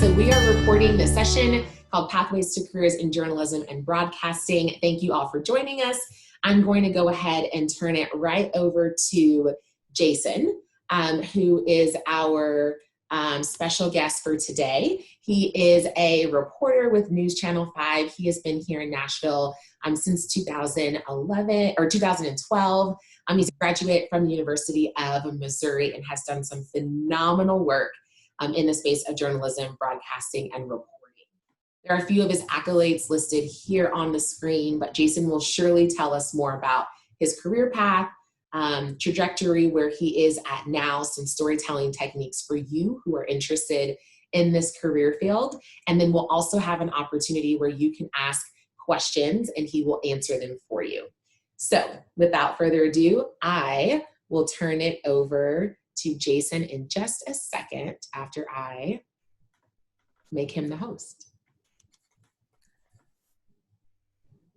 So we are recording the session called Pathways to Careers in Journalism and Broadcasting. Thank you all for joining us. I'm going to go ahead and turn it right over to Jason, who is our special guest for today. He is a reporter with News Channel 5. He has been here in Nashville since 2011 or 2012. He's a graduate from the University of Missouri and has done some phenomenal work in the space of journalism, broadcasting, and reporting. There are a few of his accolades listed here on the screen, but Jason will surely tell us more about his career path, trajectory, where he is at now, some storytelling techniques for you who are interested in this career field. And then we'll also have an opportunity where you can ask questions and he will answer them for you. So without further ado, I will turn it over to Jason in just a second after I make him the host.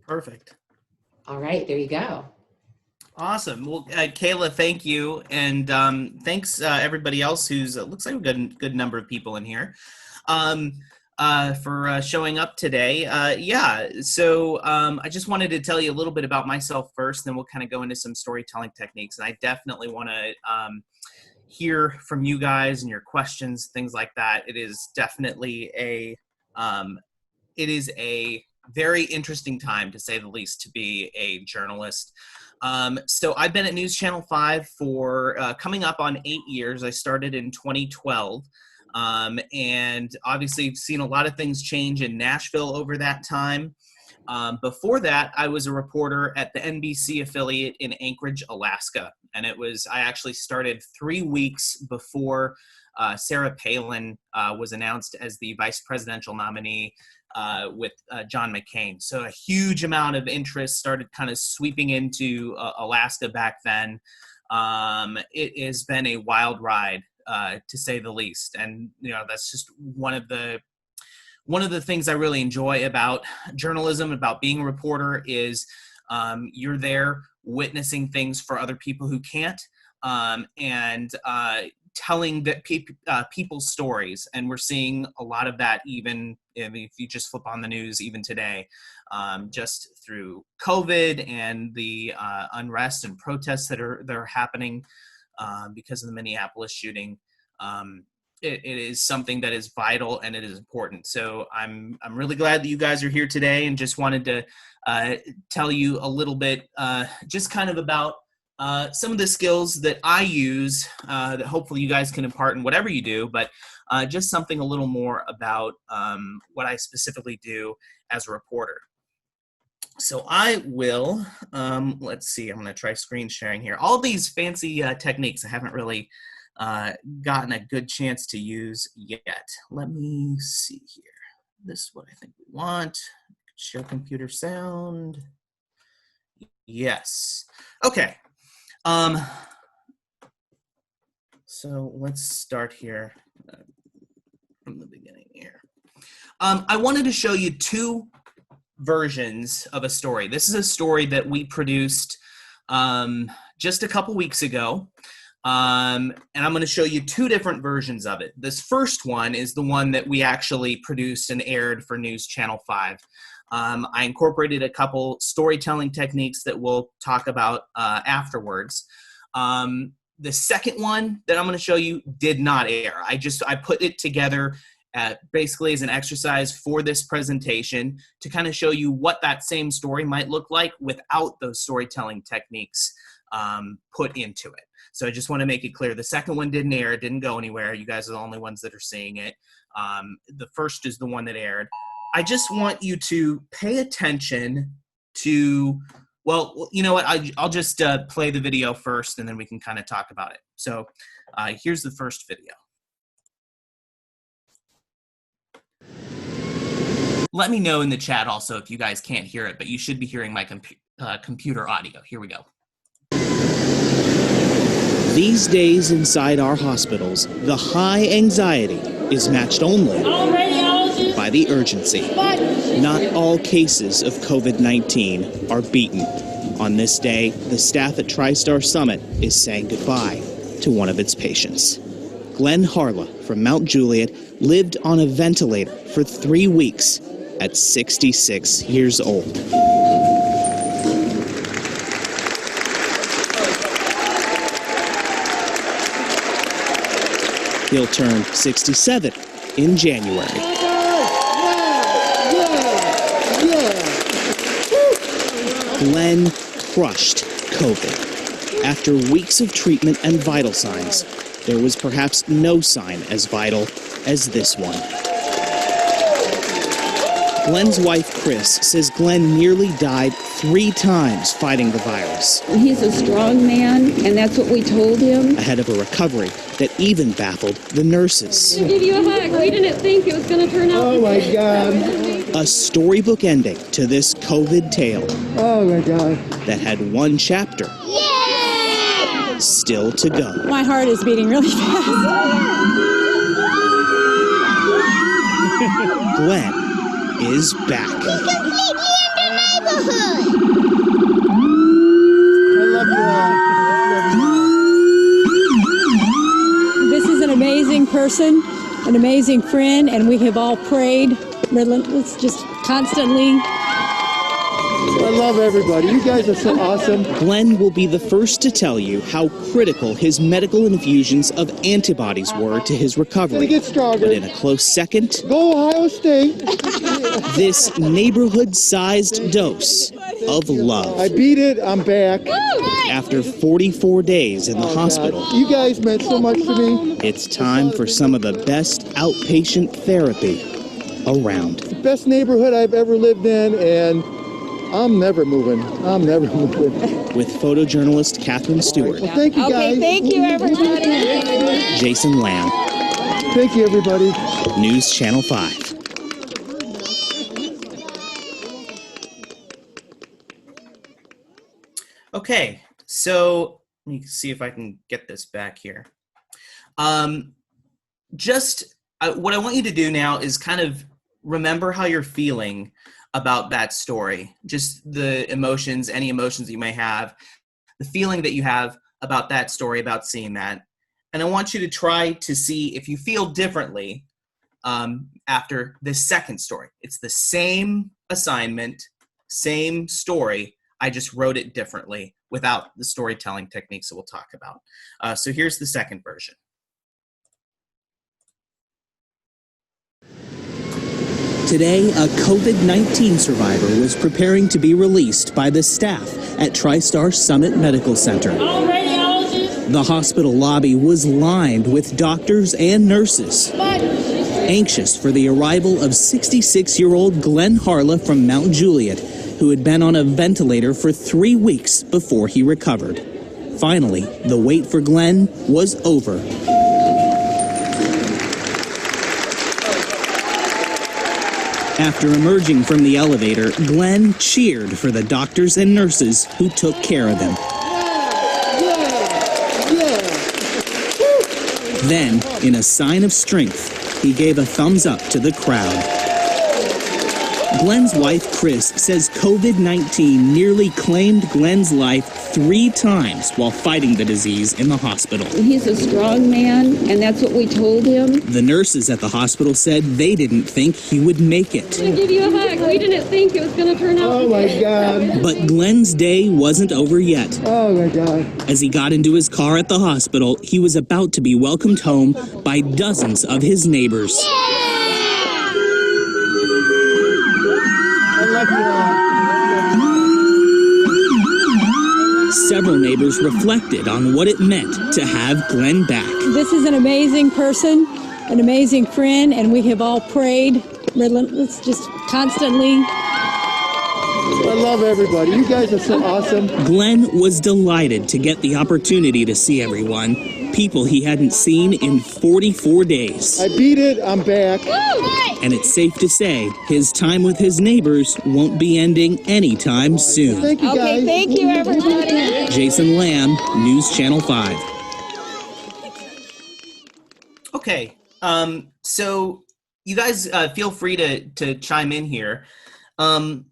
Perfect. All right, there you go. Awesome. Well, Kayla, thank you. And thanks everybody else who's, looks like we've got a good number of people in here for showing up today. So I just wanted to tell you a little bit about myself first, then we'll kind of go into some storytelling techniques. And I definitely want to hear from you guys and your questions, things like that. It is definitely a very interesting time, to say the least, to be a journalist. So I've been at News Channel 5 for coming up on 8 years. I started in 2012. And obviously seen a lot of things change in Nashville over that time. Before that, I was a reporter at the NBC affiliate in Anchorage, Alaska. And I actually started 3 weeks before Sarah Palin was announced as the vice presidential nominee with John McCain. So a huge amount of interest started kind of sweeping into Alaska back then. It has been a wild ride, to say the least. And, that's just one of the things I really enjoy about journalism, about being a reporter, is you're there witnessing things for other people who can't, and telling people's stories. And we're seeing a lot of that even if you just flip on the news even today, just through COVID and the unrest and protests that are happening because of the Minneapolis shooting. It is something that is vital and it is important. So I'm really glad that you guys are here today, and just wanted to tell you a little bit just kind of about some of the skills that I use that hopefully you guys can impart in whatever you do, but just something a little more about what I specifically do as a reporter. So I will, let's see, I'm going to try screen sharing here. All these fancy techniques I haven't really gotten a good chance to use yet. Let me see here. This is what I think we want. Show computer sound. Yes. Okay. So let's start here from the beginning here. I wanted to show you two versions of a story. This is a story that we produced just a couple weeks ago. And I'm going to show you two different versions of it. This first one is the one that we actually produced and aired for News Channel 5. I incorporated a couple storytelling techniques that we'll talk about afterwards. The second one that I'm going to show you did not air. I put it together basically as an exercise for this presentation to kind of show you what that same story might look like without those storytelling techniques put into it. So I just want to make it clear. The second one didn't air. It didn't go anywhere. You guys are the only ones that are seeing it. The first is the one that aired. I just want you to pay attention to, well, you know what? I'll just play the video first, and then we can kind of talk about it. So here's the first video. Let me know in the chat also if you guys can't hear it, but you should be hearing my computer audio. Here we go. These days inside our hospitals, the high anxiety is matched only by the urgency. Not all cases of COVID-19 are beaten. On this day, the staff at TriStar Summit is saying goodbye to one of its patients. Glenn Harla from Mount Juliet lived on a ventilator for 3 weeks at 66 years old. He'll turn 67 in January. Glenn crushed COVID. After weeks of treatment and vital signs, there was perhaps no sign as vital as this one. Glenn's wife, Chris, says Glenn nearly died 3 times fighting the virus. He's a strong man, and that's what we told him. Ahead of a recovery that even baffled the nurses. To give you a hug. We didn't think it was going to turn out. Oh my God. A storybook ending to this COVID tale. Oh my God. That had one chapter still to go. My heart is beating really fast. Glenn is back. Completely in the neighborhood. I love you all. This is an amazing person, an amazing friend, and we have all prayed relentless, just constantly. I love everybody. You guys are so awesome. Glenn will be the first to tell you how critical his medical infusions of antibodies were to his recovery. Gonna get stronger. But in a close second, Go Ohio State. this neighborhood-sized dose of I love. beat it. I'm back. After 44 days in the hospital, God. You guys meant so much to me. it's time for some of the best outpatient therapy around. The best neighborhood I've ever lived in, and I'm never moving. I'm never moving. With photojournalist Catherine Stewart, Well, thank you guys. Okay, thank you, everybody. Jason Lamb, Thank you, everybody. News Channel 5. Okay, so let me see if I can get this back here. What I want you to do now is kind of remember how you're feeling about that story. Just the emotions, any emotions you may have, the feeling that you have about that story, about seeing that. And I want you to try to see if you feel differently after this second story. It's the same assignment, same story. I just wrote it differently without the storytelling techniques that we'll talk about. So here's the second version. Today, a COVID-19 survivor was preparing to be released by the staff at TriStar Summit Medical Center. The hospital lobby was lined with doctors and nurses, anxious for the arrival of 66-year-old Glenn Harla from Mount Juliet, who had been on a ventilator for 3 weeks before he recovered. Finally, the wait for Glenn was over. After emerging from the elevator, Glenn cheered for the doctors and nurses who took care of him. Then, in a sign of strength, he gave a thumbs up to the crowd. Glenn's wife, Chris, says COVID-19 nearly claimed Glenn's life 3 times while fighting the disease in the hospital. He's a strong man, and that's what we told him. The nurses at the hospital said they didn't think he would make it. To give you a hug. We didn't think it was going to turn out. Oh my God. But Glenn's day wasn't over yet. Oh my God. As he got into his car at the hospital, he was about to be welcomed home by dozens of his neighbors. I love you all. Several neighbors reflected on what it meant to have Glenn back. This is an amazing person, an amazing friend, and we have all prayed relentless, just constantly. I love everybody. You guys are so awesome. Glenn was delighted to get the opportunity to see everyone, people he hadn't seen in 44 days. I beat it. I'm back. And it's safe to say his time with his neighbors won't be ending anytime soon. Thank you guys. Okay, thank you, everybody. Jason Lamb, News Channel 5. Okay, so you guys feel free to chime in here. Well,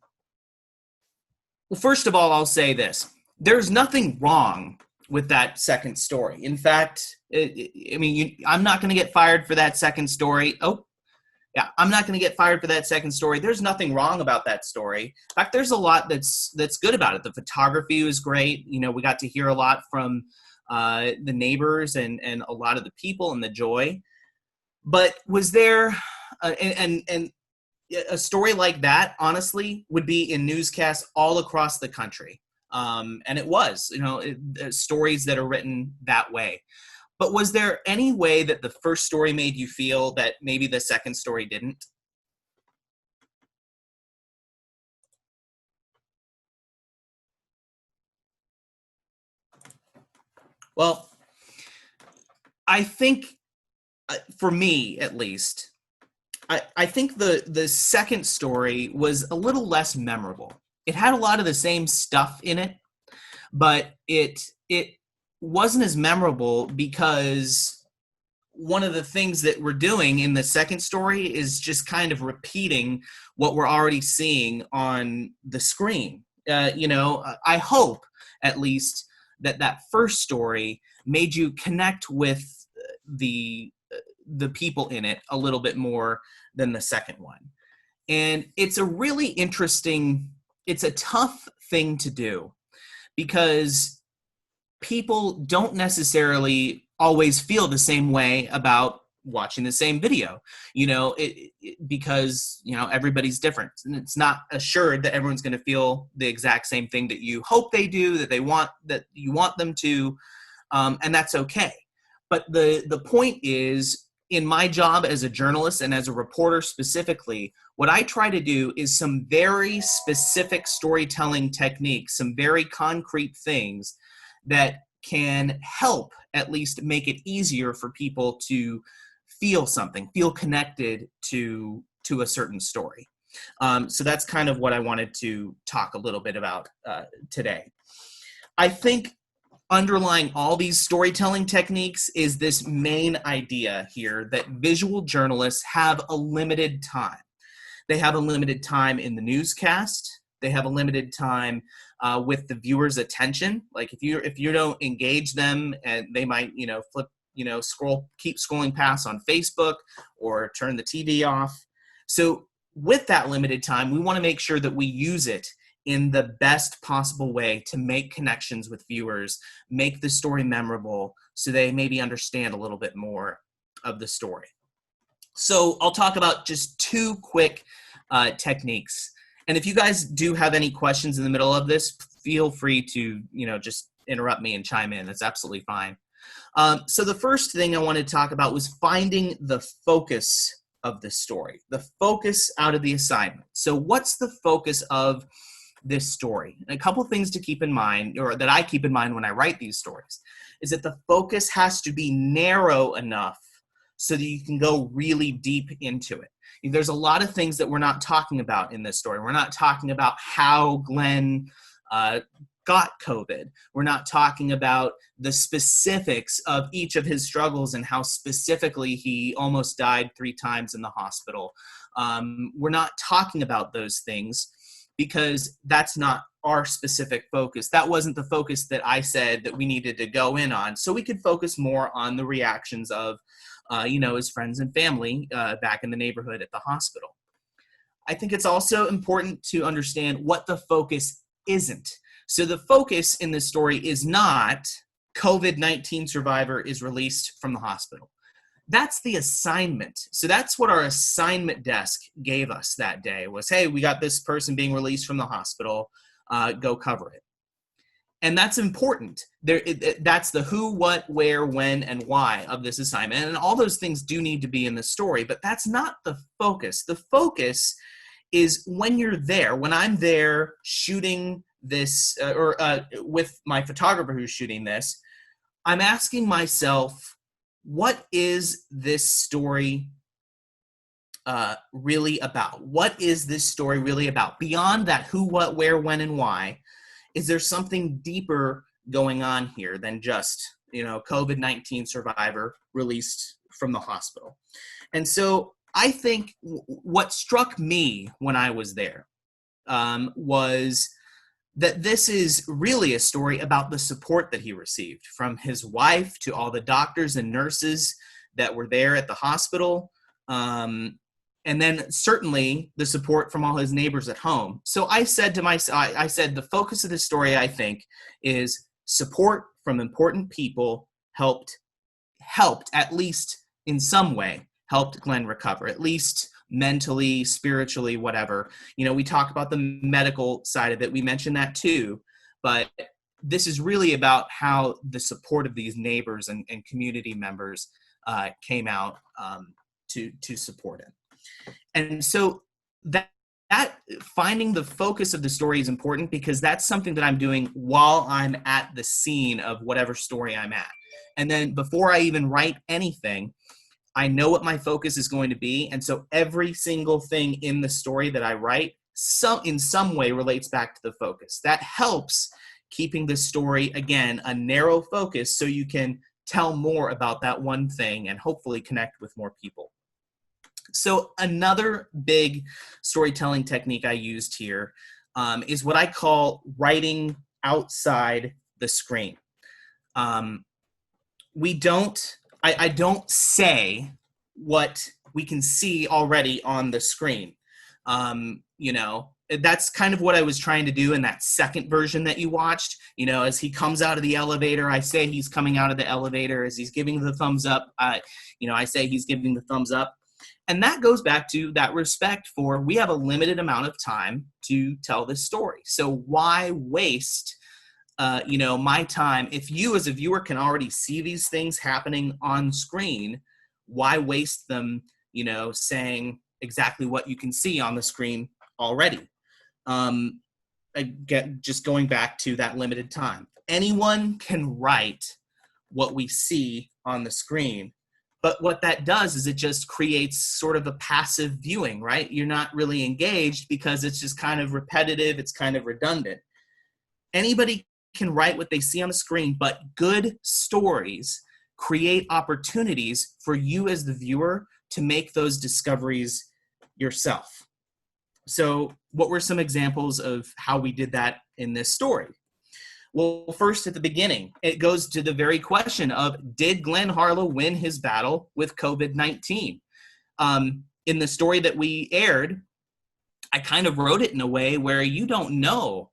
first of all, I'll say this. There's nothing wrong with that second story. In fact, I'm not going to get fired for that second story. Oh, yeah, I'm not going to get fired for that second story. There's nothing wrong about that story. In fact, there's a lot that's good about it. The photography was great. You know, we got to hear a lot from the neighbors and a lot of the people and the joy. But was there and a story like that, honestly, would be in newscasts all across the country. And it was, you know, stories that are written that way. But was there any way that the first story made you feel that maybe the second story didn't? Well, I think, for me at least, I think the second story was a little less memorable. It had a lot of the same stuff in it, but it wasn't as memorable because one of the things that we're doing in the second story is just kind of repeating what we're already seeing on the screen. You know, I hope at least that first story made you connect with the people in it a little bit more than the second one. And it's a really interesting, it's a tough thing to do because people don't necessarily always feel the same way about watching the same video, you know, because, you know, everybody's different and it's not assured that everyone's going to feel the exact same thing that you hope they do, that you want them to, and that's okay. But the point is, in my job as a journalist and as a reporter specifically, what I try to do is some very specific storytelling techniques, some very concrete things that can help at least make it easier for people to feel something, feel connected to a certain story. So that's kind of what I wanted to talk a little bit about today. I think underlying all these storytelling techniques is this main idea here that visual journalists have a limited time. They have a limited time in the newscast. They have a limited time with the viewer's attention. Like if you don't engage them, and they might, you know, keep scrolling past on Facebook or turn the TV off. So with that limited time, we want to make sure that we use it in the best possible way to make connections with viewers, make the story memorable so they maybe understand a little bit more of the story. So I'll talk about just two quick techniques. And if you guys do have any questions in the middle of this, feel free to, you know, just interrupt me and chime in. That's absolutely fine. So the first thing I wanted to talk about was finding the focus of the story, the focus out of the assignment. So what's the focus of this story? And a couple things to keep in mind, or that I keep in mind when I write these stories, is that the focus has to be narrow enough so that you can go really deep into it. There's a lot of things that we're not talking about in this story. We're not talking about how Glenn got COVID. We're not talking about the specifics of each of his struggles and how specifically he almost died 3 times in the hospital. We're not talking about those things because that's not our specific focus. That wasn't the focus that I said that we needed to go in on. So we could focus more on the reactions of, his friends and family back in the neighborhood at the hospital. I think it's also important to understand what the focus isn't. So the focus in this story is not COVID-19 survivor is released from the hospital. That's the assignment. So that's what our assignment desk gave us that day was, hey, we got this person being released from the hospital, go cover it. And that's important. That's the who, what, where, when, and why of this assignment. And all those things do need to be in the story, but that's not the focus. The focus is when you're there, when I'm there shooting this, with my photographer who's shooting this, I'm asking myself, what is this story really about? What is this story really about? Beyond that who, what, where, when, and why, is there something deeper going on here than just, COVID-19 survivor released from the hospital? And so I think what struck me when I was there was that this is really a story about the support that he received from his wife to all the doctors and nurses that were there at the hospital. And then certainly the support from all his neighbors at home. So I said to myself, I said, the focus of this story, I think, is support from important people helped at least in some way, helped Glenn recover, at least mentally, spiritually, whatever. You know, we talk about the medical side of it. We mentioned that too, but this is really about how the support of these neighbors and community members came out to support him. And so that finding the focus of the story is important, because that's something that I'm doing while I'm at the scene of whatever story I'm at. And then before I even write anything, I know what my focus is going to be. And so every single thing in the story that I write in some way relates back to the focus. That helps keeping the story, again, a narrow focus, so you can tell more about that one thing and hopefully connect with more people. So another big storytelling technique I used here is what I call writing outside the screen. I don't say what we can see already on the screen. You know, that's kind of what I was trying to do in that second version that you watched. You know, as he comes out of the elevator, I say he's coming out of the elevator. As he's giving the thumbs up, I say he's giving the thumbs up. And that goes back to that respect for, we have a limited amount of time to tell this story. So why waste my time? If you as a viewer can already see these things happening on screen, why waste them, saying exactly what you can see on the screen already? Just going back to that limited time. Anyone can write what we see on the screen, but what that does is it just creates sort of a passive viewing, right? You're not really engaged because it's just kind of repetitive, it's kind of redundant. Anybody can write what they see on the screen, but good stories create opportunities for you as the viewer to make those discoveries yourself. So what were some examples of how we did that in this story? Well, first at the beginning, it goes to the very question of, did Glenn Harlow win his battle with COVID-19? In the story that we aired, I kind of wrote it in a way where you don't know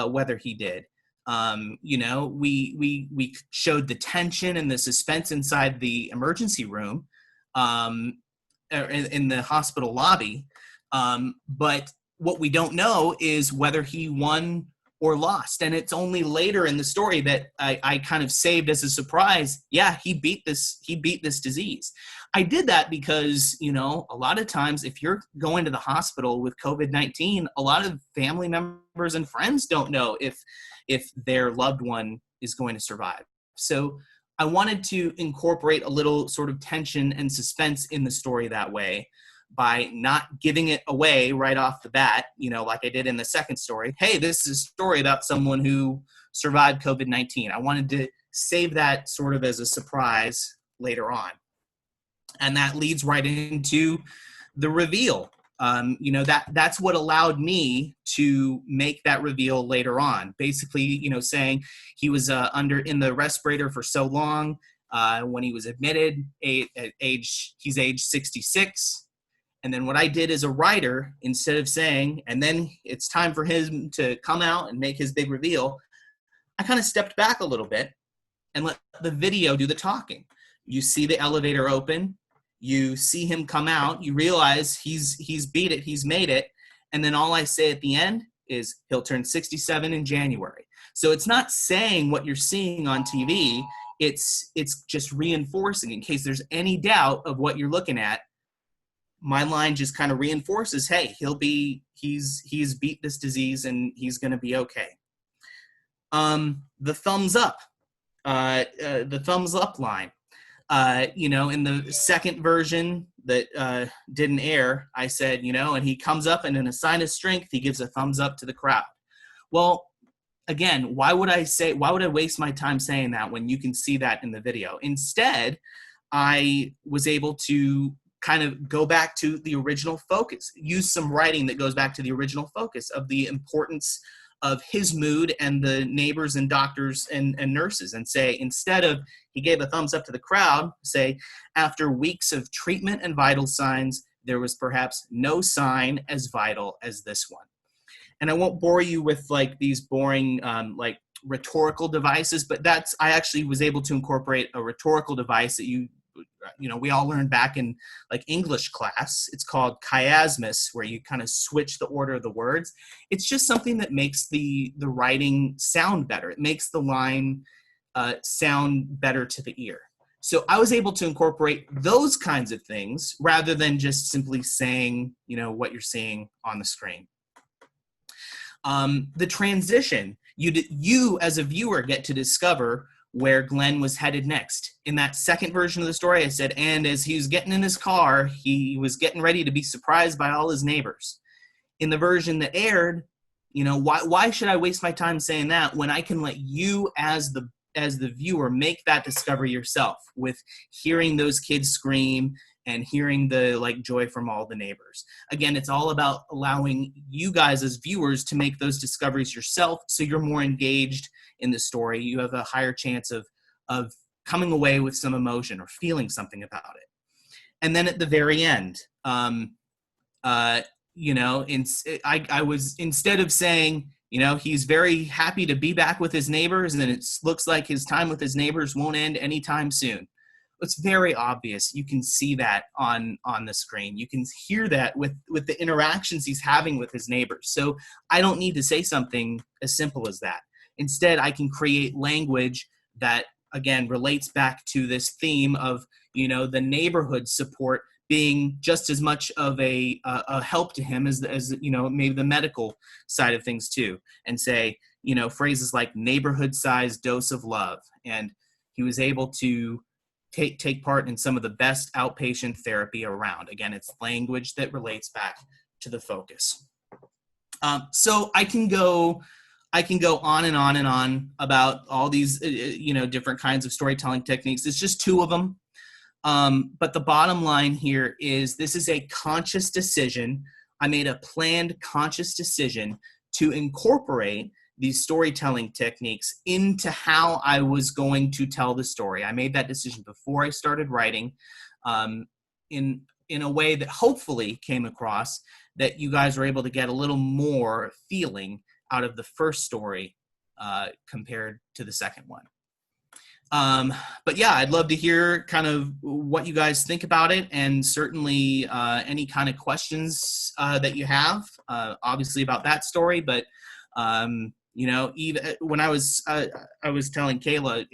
whether he did. We showed the tension and the suspense inside the emergency room, in the hospital lobby. But what we don't know is whether he won or lost. And it's only later in the story that I kind of saved as a surprise. Yeah, he beat this disease. I did that because, a lot of times if you're going to the hospital with COVID-19, a lot of family members and friends don't know if their loved one is going to survive. So I wanted to incorporate a little sort of tension and suspense in the story that way, by not giving it away right off the bat, like I did in the second story. Hey, this is a story about someone who survived COVID-19. I wanted to save that sort of as a surprise later on. And that leads right into the reveal. That's what allowed me to make that reveal later on. Basically, saying he was in the respirator for so long. When he was admitted, he's age 66. And then what I did as a writer, instead of saying, and then it's time for him to come out and make his big reveal, I kind of stepped back a little bit and let the video do the talking. You see the elevator open, you see him come out, you realize he's beat it, he's made it, and then all I say at the end is he'll turn 67 in January. So it's not saying what you're seeing on TV, it's just reinforcing, in case there's any doubt of what you're looking at. My line just kind of reinforces, hey, he's beat this disease and he's going to be okay. The thumbs up line, in the second version that didn't air, I said, and he comes up and in a sign of strength, he gives a thumbs up to the crowd. Well, again, why would I waste my time saying that when you can see that in the video? Instead, I was able to kind of go back to the original focus, use some writing that goes back to the original focus of the importance of his mood and the neighbors and doctors and nurses, and say, instead of he gave a thumbs up to the crowd, say, after weeks of treatment and vital signs, there was perhaps no sign as vital as this one. And I won't bore you with like these boring like rhetorical devices, but I actually was able to incorporate a rhetorical device that we all learned back in like English class. It's called chiasmus, where you kind of switch the order of the words. It's just something that makes the writing sound better. It makes the line sound better to the ear. So I was able to incorporate those kinds of things rather than just simply saying, what you're seeing on the screen. The transition, you as a viewer get to discover where Glenn was headed next. In that second version of the story, I said, and as he was getting in his car, he was getting ready to be surprised by all his neighbors. In the version that aired, why should I waste my time saying that when I can let you as the viewer make that discovery yourself with hearing those kids scream and hearing the joy from all the neighbors. Again, it's all about allowing you guys as viewers to make those discoveries yourself, so you're more engaged in the story. You have a higher chance of coming away with some emotion or feeling something about it. And then at the very end, I was, instead of saying, he's very happy to be back with his neighbors, and it looks like his time with his neighbors won't end anytime soon. It's very obvious. You can see that on the screen. You can hear that with the interactions he's having with his neighbors. So I don't need to say something as simple as that. Instead, I can create language that, again, relates back to this theme of, the neighborhood support being just as much of a help to him as maybe the medical side of things too. And say, phrases like neighborhood-sized dose of love. And he was able to take part in some of the best outpatient therapy around. Again, it's language that relates back to the focus. So I can go on and on and on about all these, different kinds of storytelling techniques. It's just two of them. But the bottom line here is this is a conscious decision. I made a planned conscious decision to incorporate these storytelling techniques into how I was going to tell the story. I made that decision before I started writing, in a way that hopefully came across that you guys were able to get a little more feeling out of the first story compared to the second one. But yeah, I'd love to hear kind of what you guys think about it, and certainly any kind of questions that you have, obviously about that story, but even when I was telling Kayla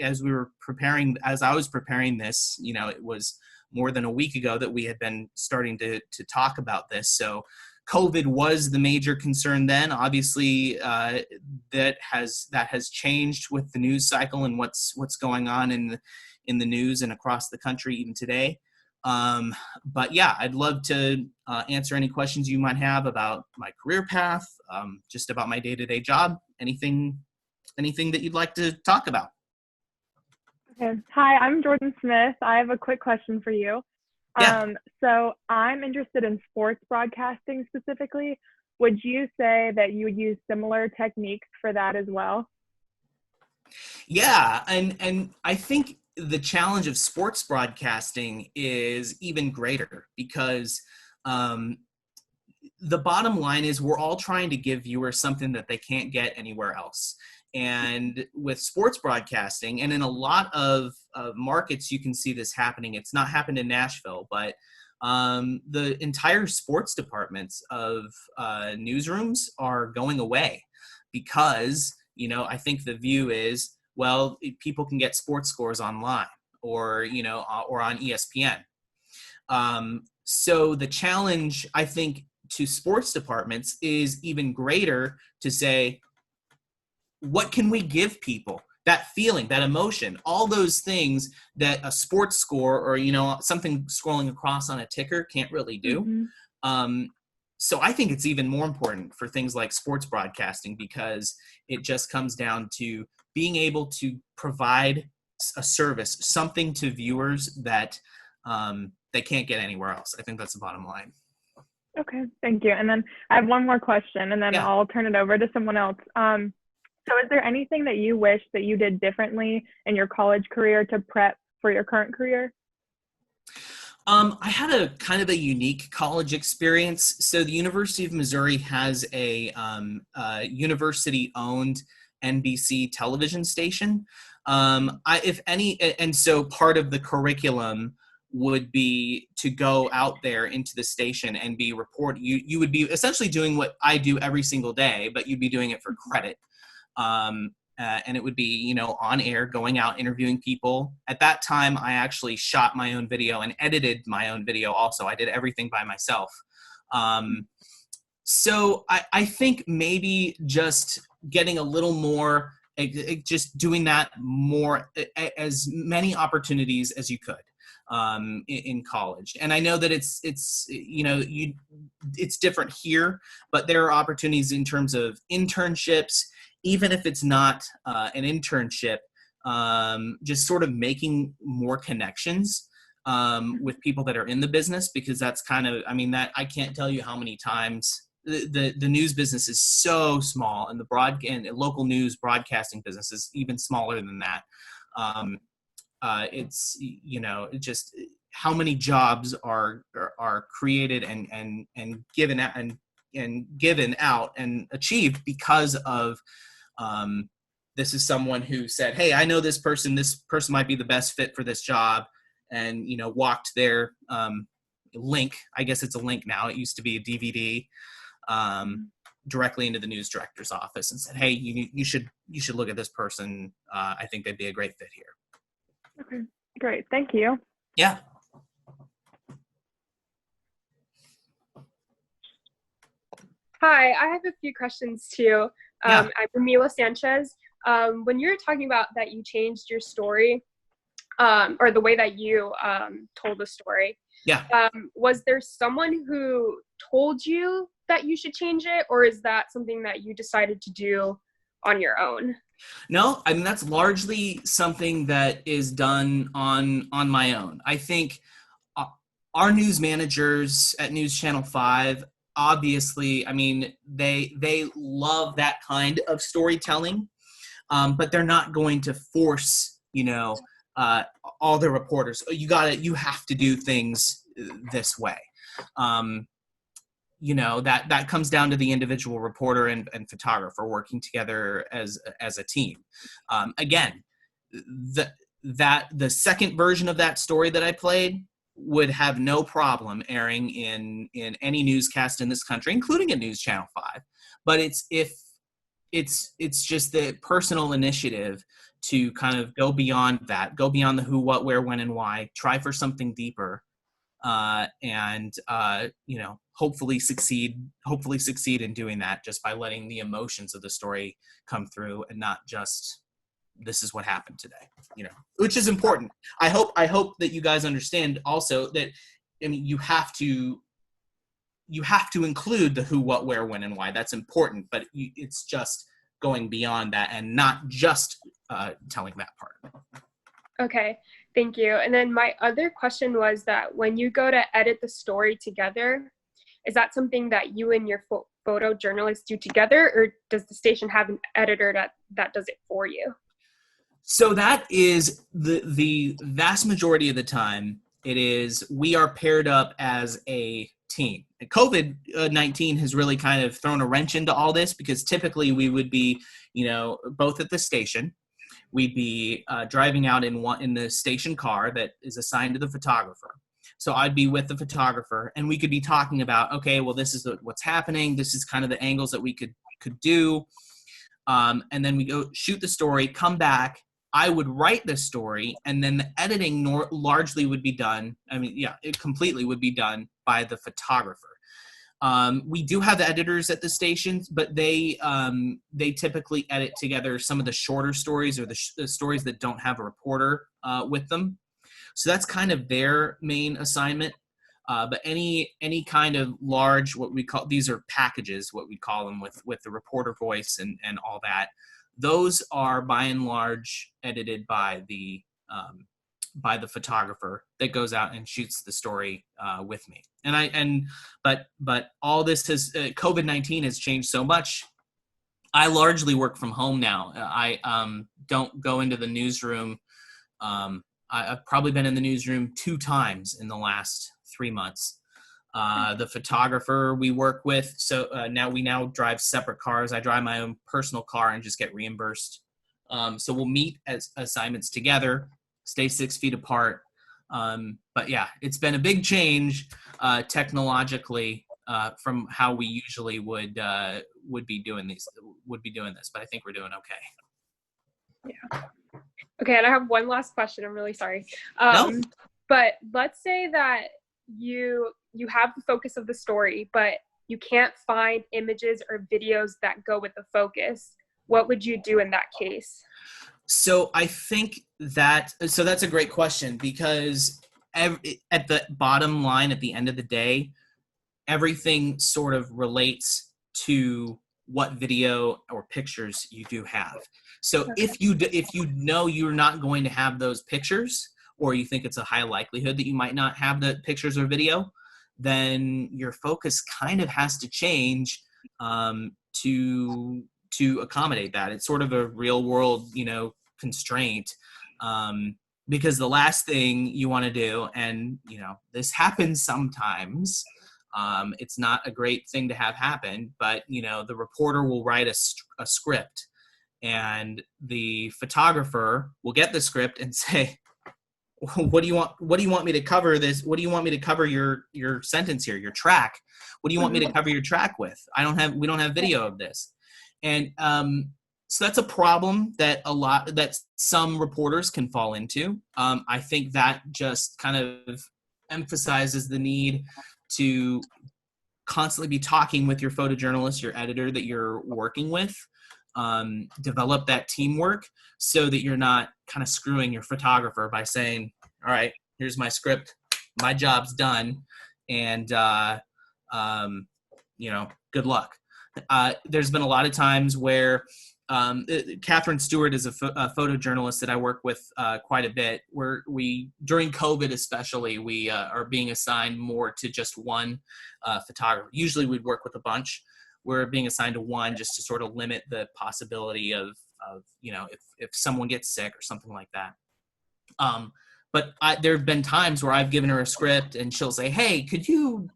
as I was preparing this, it was more than a week ago that we had been starting to talk about this. So COVID was the major concern then. Obviously, that has changed with the news cycle and what's going on in the news and across the country even today. But yeah, I'd love to answer any questions you might have about my career path, just about my day-to-day job, anything that you'd like to talk about. Okay. Hi, I'm Jordan Smith. I have a quick question for you. Yeah. So I'm interested in sports broadcasting specifically. Would you say that you would use similar techniques for that as well? Yeah, and I think the challenge of sports broadcasting is even greater because the bottom line is we're all trying to give viewers something that they can't get anywhere else. And with sports broadcasting, and in a lot of markets, you can see this happening. It's not happened in Nashville, but the entire sports departments of newsrooms are going away because, I think the view is, well, people can get sports scores online or on ESPN. So the challenge, I think, to sports departments is even greater to say, what can we give people? That feeling, that emotion, all those things that a sports score or, something scrolling across on a ticker can't really do. Mm-hmm. So I think it's even more important for things like sports broadcasting because it just comes down to being able to provide a service, something to viewers that they can't get anywhere else. I think that's the bottom line. Okay, thank you. And then I have one more question, and then Yeah. I'll turn it over to someone else. So is there anything that you wish that you did differently in your college career to prep for your current career? I had a kind of a unique college experience. So the University of Missouri has a university-owned NBC television station. And so part of the curriculum would be to go out there into the station and be you would be essentially doing what I do every single day, but you'd be doing it for credit. And it would be, you know, on air, going out, interviewing people. At that time, I actually shot my own video and edited my own video also. I did everything by myself. So I think maybe just getting a little more, just doing that more, as many opportunities as you could in college. And I know that it's you know, it's different here, but there are opportunities in terms of internships, even if it's not an internship, just sort of making more connections with people that are in the business, because that's kind of, I mean, that I can't tell you how many times the news business is so small, and and local news broadcasting business is even smaller than that. It's, you know, just how many jobs are created and given out and given out and achieved because of this is someone who said, hey, I know this person might be the best fit for this job, and, you know, walked their link, I guess it's a link now, it used to be a DVD, directly into the news director's office and said, hey, you should look at this person. I think they'd be a great fit here. Okay, great. Thank you. Yeah. Hi, I have a few questions too. Yeah. I'm Mila Sanchez. When you were talking about that you changed your story, or the way that you told the story, Yeah. Was there someone who told you that you should change it, or is that something that you decided to do on your own? No, I mean, that's largely something that is done on my own. I think our news managers at News Channel 5, obviously, I mean, they love that kind of storytelling, but they're not going to force, you know, all the reporters. You have to do things this way. You know, that comes down to the individual reporter and photographer working together as a team. Again, the second version of that story that I played would have no problem airing in any newscast in this country, including at News Channel 5. But it's just the personal initiative to kind of go beyond that, go beyond the who, what, where, when, and why, try for something deeper, and you know, hopefully succeed in doing that, just by letting the emotions of the story come through and not just this is what happened today, you know, which is important. I hope that you guys understand also that, I mean, you have to include the who, what, where, when, and why. That's important, but it's just going beyond that and not just telling that part. Okay, thank you. And then my other question was that when you go to edit the story together, is that something that you and your photojournalist do together, or does the station have an editor that does it for you? So that is the vast majority of the time. It is, we are paired up as a team. COVID-19 has really kind of thrown a wrench into all this, because typically we would be, you know, both at the station. We'd be driving out in the station car that is assigned to the photographer. So I'd be with the photographer, and we could be talking about, okay, well, this is what's happening. This is kind of the angles that we could do. And then we go shoot the story, come back. I would write the story, and then the editing largely would be done. I mean, yeah, it completely would be done by the photographer. We do have editors at the stations, but they typically edit together some of the shorter stories, or the stories that don't have a reporter with them. So that's kind of their main assignment. But any kind of large, what we call, these are packages, what we call them, with the reporter voice and all that, those are by and large edited by the by the photographer that goes out and shoots the story with me. But all this has COVID-19 has changed so much. I largely work from home now. I don't go into the newsroom. I've probably been in the newsroom 2 times in the last 3 months. The photographer we work with, so now we drive separate cars. I drive my own personal car and just get reimbursed. So we'll meet as assignments together, stay 6 feet apart. But yeah, it's been a big change technologically from how we usually would be doing this. But I think we're doing okay. Yeah. Okay, and I have one last question. I'm really sorry. No. But let's say that you have the focus of the story, but you can't find images or videos that go with the focus. What would you do in that case? So I think that's a great question, because at the bottom line, at the end of the day, everything sort of relates to what video or pictures you do have. So Okay. if you know you're not going to have those pictures, or you think it's a high likelihood that you might not have the pictures or video, then your focus kind of has to change to accommodate that. It's sort of a real world, constraint, because the last thing you want to do, and this happens sometimes, it's not a great thing to have happen, but the reporter will write a script, and the photographer will get the script and say, what do you want me to cover this? What do you want me to cover your sentence here, your track? What do you want me to cover your track with? We don't have video of this. And so that's a problem that some reporters can fall into. I think that just kind of emphasizes the need to constantly be talking with your photojournalist, your editor that you're working with, develop that teamwork so that you're not kind of screwing your photographer by saying, all right, here's my script, my job's done, and good luck. There's been a lot of times where Catherine Stewart is a photojournalist that I work with quite a bit, where during COVID especially, we are being assigned more to just one photographer. Usually we'd work with a bunch. We're being assigned to one just to sort of limit the possibility of if someone gets sick or something like that. But there have been times where I've given her a script and she'll say, hey, could you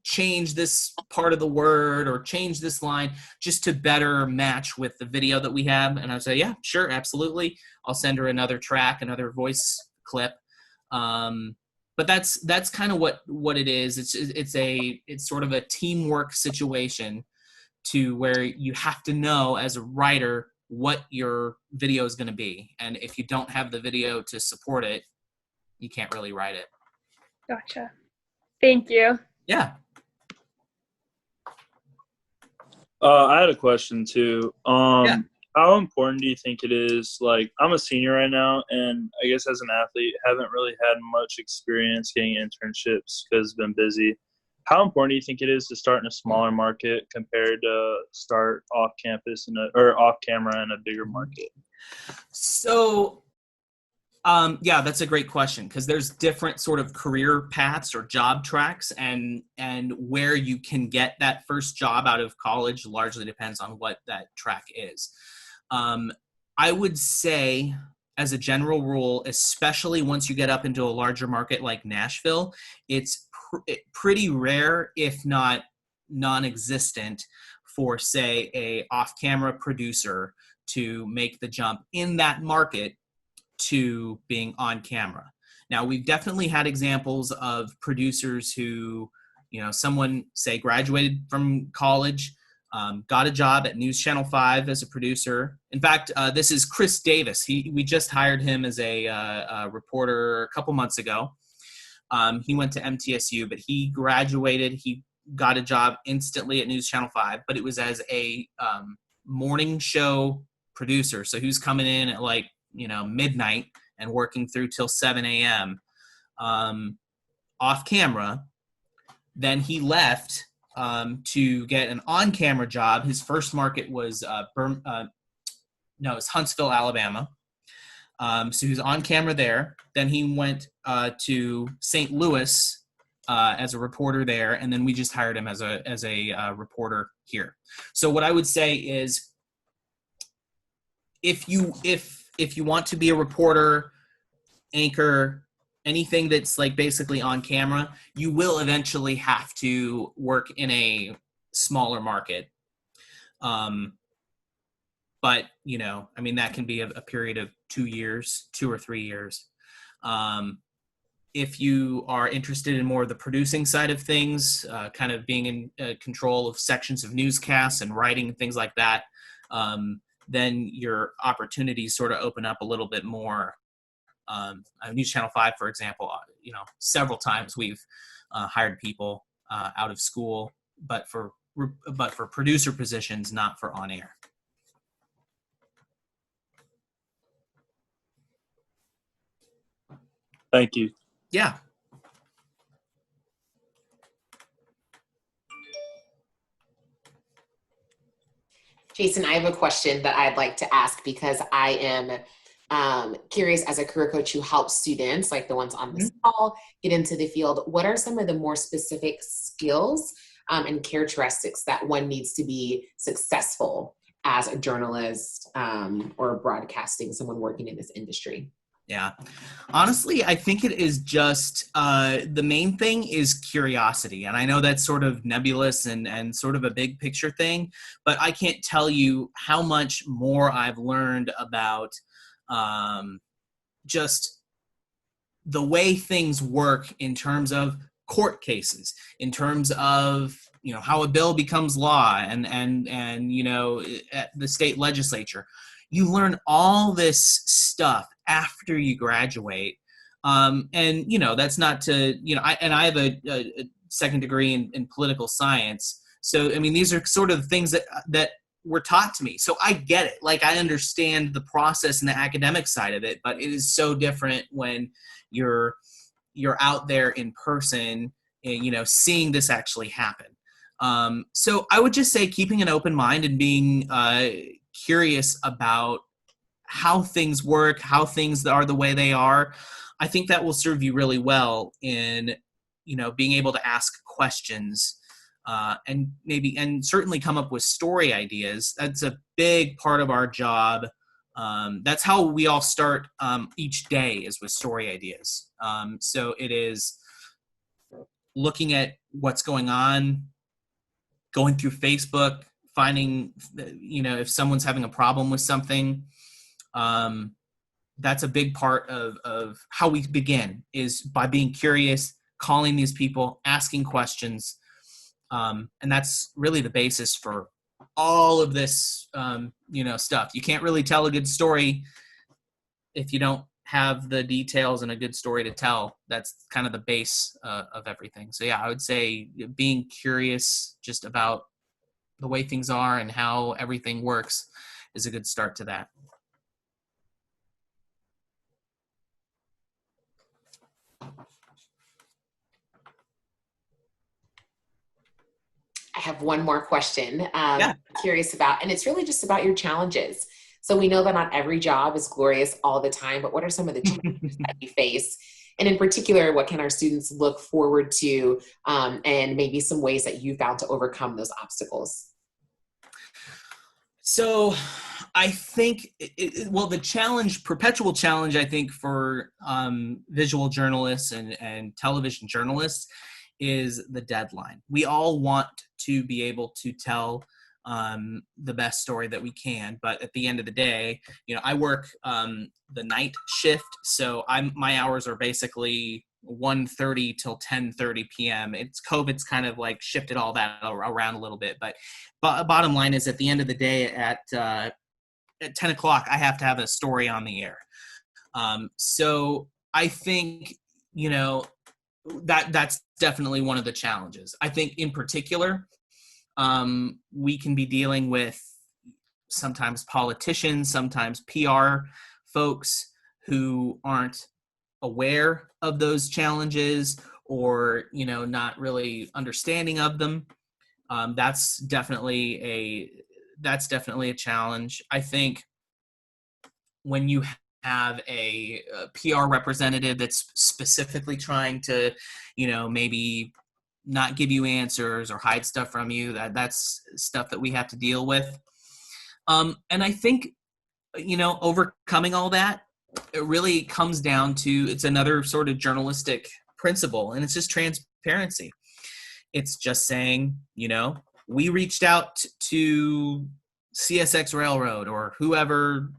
change this part of the word or change this line just to better match with the video that we have? And I'll say, yeah, sure, absolutely. I'll send her another track, another voice clip. But that's kind of what it is. It's sort of a teamwork situation to where you have to know as a writer what your video is going to be. And if you don't have the video to support it, you can't really write it. Gotcha. Thank you. Yeah. I had a question too. Yeah. How important do you think it is? Like, I'm a senior right now, and I guess as an athlete, haven't really had much experience getting internships because it's been busy. How important do you think it is to start in a smaller market compared to start off campus or off camera in a bigger market? So, yeah, that's a great question, because there's different sort of career paths or job tracks, and where you can get that first job out of college largely depends on what that track is. I would say, as a general rule, especially once you get up into a larger market like Nashville, it's pretty rare, if not non-existent, for, say, a off-camera producer to make the jump in that market to being on camera. Now, we've definitely had examples of producers who, someone, say, graduated from college, got a job at News Channel 5 as a producer. In fact, this is Chris Davis. We just hired him as a reporter a couple months ago. He went to MTSU, but he graduated. He got a job instantly at News Channel 5, but it was as a morning show producer. So he was coming in at midnight and working through till 7 a.m. Off camera. Then he left to get an on-camera job. His first market was it's Huntsville, Alabama. So he was on camera there. Then he went to St. Louis as a reporter there, and then we just hired him as a reporter here. So what I would say is, if you want to be a reporter, anchor, anything that's like basically on camera, you will eventually have to work in a smaller market. But, you know, I mean, that can be a period of 2 or 3 years. If you are interested in more of the producing side of things, kind of being in control of sections of newscasts and writing and things like that, then your opportunities sort of open up a little bit more. News Channel 5, for example, you know, several times we've hired people out of school, but for producer positions, not for on air. Thank you. Yeah. Jason, I have a question that I'd like to ask, because I am curious, as a career coach who helps students like the ones on this call get into the field. What are some of the more specific skills and characteristics that one needs to be successful as a journalist or broadcasting, someone working in this industry? Yeah. Honestly, I think it is just the main thing is curiosity. And I know that's sort of nebulous and sort of a big picture thing, but I can't tell you how much more I've learned about just the way things work in terms of court cases, in terms of, you know, how a bill becomes law and you know, at the state legislature. You learn all this stuff after you graduate. And, you know, that's not to, you know, I have a second degree in political science. So, I mean, these are sort of things that were taught to me. So I get it. Like, I understand the process and the academic side of it, but it is so different when you're out there in person and, you know, seeing this actually happen. So I would just say keeping an open mind and being curious about how things work, how things are the way they are. I think that will serve you really well in, you know, being able to ask questions and certainly come up with story ideas. That's a big part of our job. That's how we all start each day, is with story ideas. So it is looking at what's going on, going through Facebook, finding, you know, if someone's having a problem with something. That's a big part of how we begin, is by being curious, calling these people, asking questions. And that's really the basis for all of this, you know, stuff. You can't really tell a good story if you don't have the details and a good story to tell. That's kind of the base of everything. So yeah, I would say being curious just about the way things are and how everything works is a good start to that. I have one more question Yeah. I'm curious about, and it's really just about your challenges. So we know that not every job is glorious all the time, but what are some of the challenges that you face? And in particular, what can our students look forward to, and maybe some ways that you found to overcome those obstacles? So I think, the perpetual challenge, I think, for visual journalists and television journalists is the deadline. We all want to be able to tell the best story that we can, but at the end of the day, you know, I work the night shift, so my hours are basically 1:30 till 10:30 p.m. COVID's kind of like shifted all that around a little bit, but bottom line is, at the end of the day, at 10 o'clock, I have to have a story on the air. So I think, you know, that's definitely one of the challenges. I think in particular, we can be dealing with sometimes politicians, sometimes PR folks who aren't aware of those challenges, or, you know, not really understanding of them. That's definitely a challenge. I think when you have a PR representative that's specifically trying to, maybe not give you answers or hide stuff from you. That's stuff that we have to deal with. And I think, overcoming all that, it really comes down to, it's another sort of journalistic principle, and it's just transparency. It's just saying, we reached out to CSX Railroad or whoever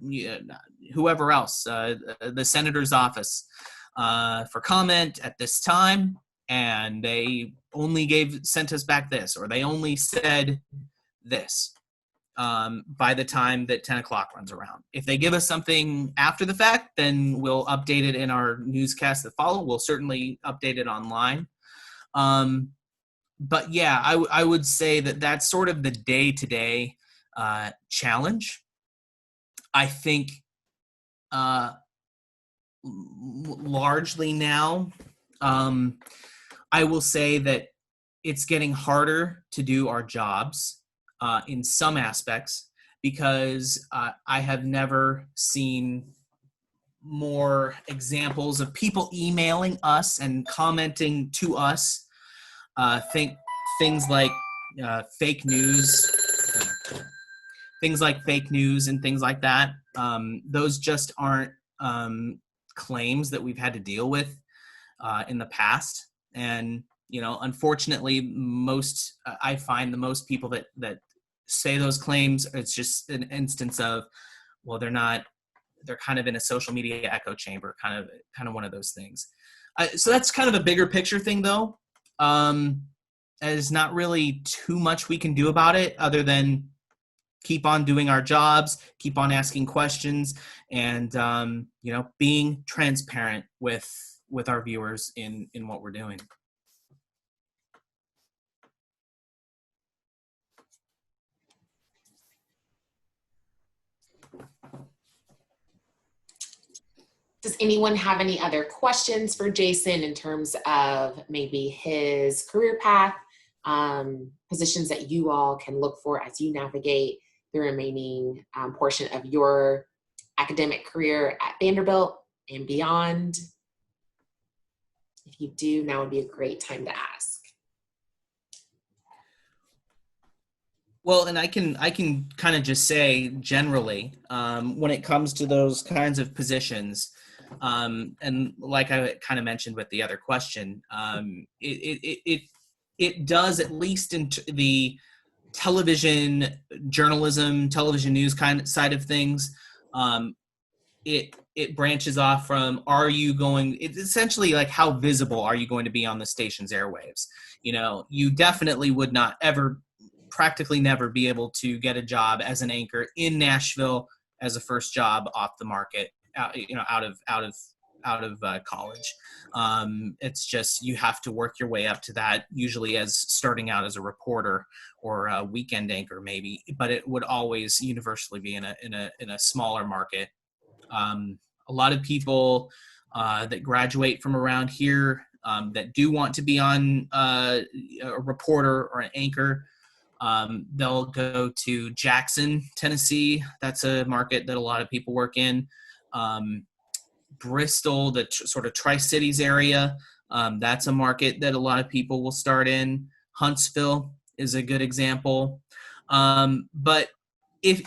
else, the senator's office, for comment at this time, and they only sent us back this, or they only said this by the time that 10 o'clock runs around. If they give us something after the fact, then we'll update it in our newscasts that follow. We'll certainly update it online. But yeah, I would say that that's sort of the day-to-day challenge. I think largely now, I will say that it's getting harder to do our jobs in some aspects, because I have never seen more examples of people emailing us and commenting to us. Things like fake news, and things like that. Those just aren't claims that we've had to deal with in the past. And, unfortunately, I find the most people that say those claims, it's just an instance of, well, they're kind of in a social media echo chamber, kind of one of those things. So that's kind of a bigger picture thing, though. There's not really too much we can do about it other than keep on doing our jobs, keep on asking questions, and being transparent with our viewers in what we're doing. Does anyone have any other questions for Jason in terms of maybe his career path, positions that you all can look for as you navigate the remaining portion of your academic career at Vanderbilt and beyond? If you do, now would be a great time to ask. Well, and I can kind of just say generally, when it comes to those kinds of positions, and like I kind of mentioned with the other question, it does, at least in the television journalism, television news kind of side of things, it branches off from, it's essentially like, how visible are you going to be on the station's airwaves? You definitely would not practically never be able to get a job as an anchor in Nashville as a first job off the market, out of college. It's just, you have to work your way up to that, usually as starting out as a reporter or a weekend anchor maybe, but it would always universally be in a smaller market. A lot of people that graduate from around here that do want to be on a reporter or an anchor, they'll go to Jackson, Tennessee. That's a market that a lot of people work in. Bristol, the sort of Tri-Cities area, that's a market that a lot of people will start in. Huntsville is a good example. But if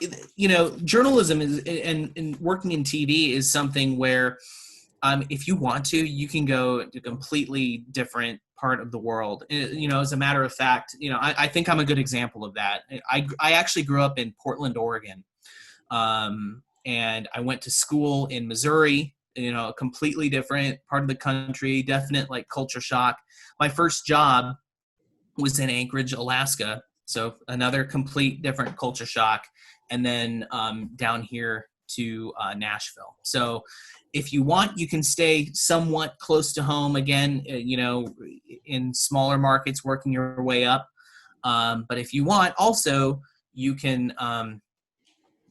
journalism is, and working in TV is something where if you want to, you can go to a completely different part of the world. As a matter of fact, I think I'm a good example of that. I actually grew up in Portland, Oregon. And I went to school in Missouri, a completely different part of the country, definite culture shock. My first job was in Anchorage, Alaska. So another complete different culture shock. And then down here to Nashville. So if you want, you can stay somewhat close to home again, in smaller markets, working your way up. But if you want, also, you can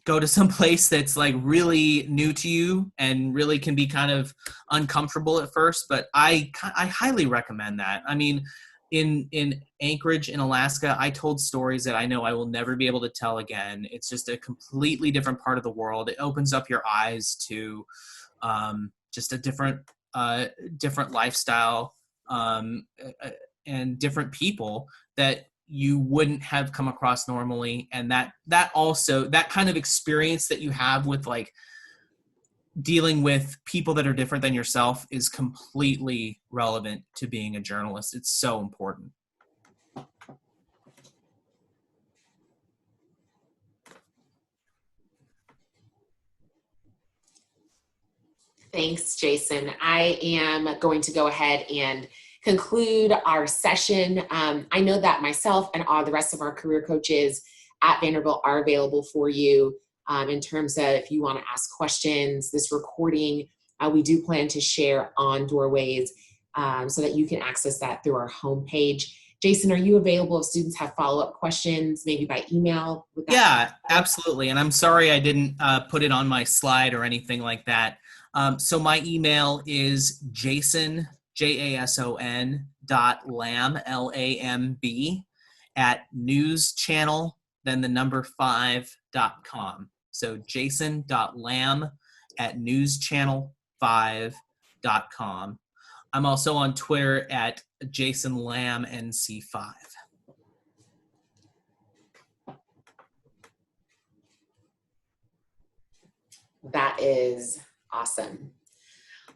go to some place that's really new to you and really can be kind of uncomfortable at first. But I highly recommend that. I mean, in Anchorage in Alaska, I told stories that I know I will never be able to tell again. It's just a completely different part of the world. It opens up your eyes to just a different lifestyle and different people that you wouldn't have come across normally. And that kind of experience that you have with like dealing with people that are different than yourself is completely relevant to being a journalist. It's so important. Thanks, Jason. I am going to go ahead and conclude our session. I know that myself and all the rest of our career coaches at Vanderbilt are available for you in terms of if you want to ask questions. This recording, we do plan to share on Doorways so that you can access that through our homepage. Jason, are you available if students have follow-up questions, maybe by email? Yeah, absolutely. And I'm sorry I didn't put it on my slide or anything like that. So my email is Jason, JASON .lamb, LAMB @newschannel, then the number 5.com. So jason.lamb @newschannel5.com. I'm also on Twitter at JasonLambNC5. That is awesome.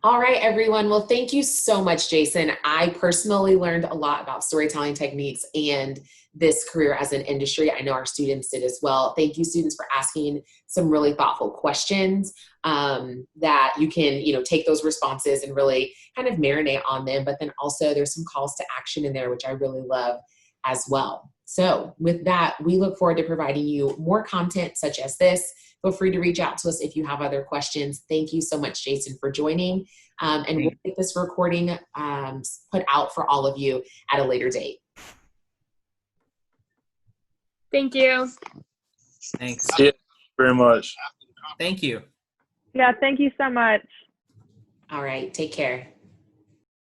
All right, everyone. Well, thank you so much, Jason. I personally learned a lot about storytelling techniques and this career as an industry. I know our students did as well. Thank you, students, for asking some really thoughtful questions that you can, take those responses and really kind of marinate on them. But then also there's some calls to action in there, which I really love as well. So with that, we look forward to providing you more content such as this. Feel free to reach out to us if you have other questions. Thank you so much, Jason, for joining. And we'll get this recording put out for all of you at a later date. Thank you. Thanks. Yeah, very much. Thank you. Yeah, thank you so much. All right, take care.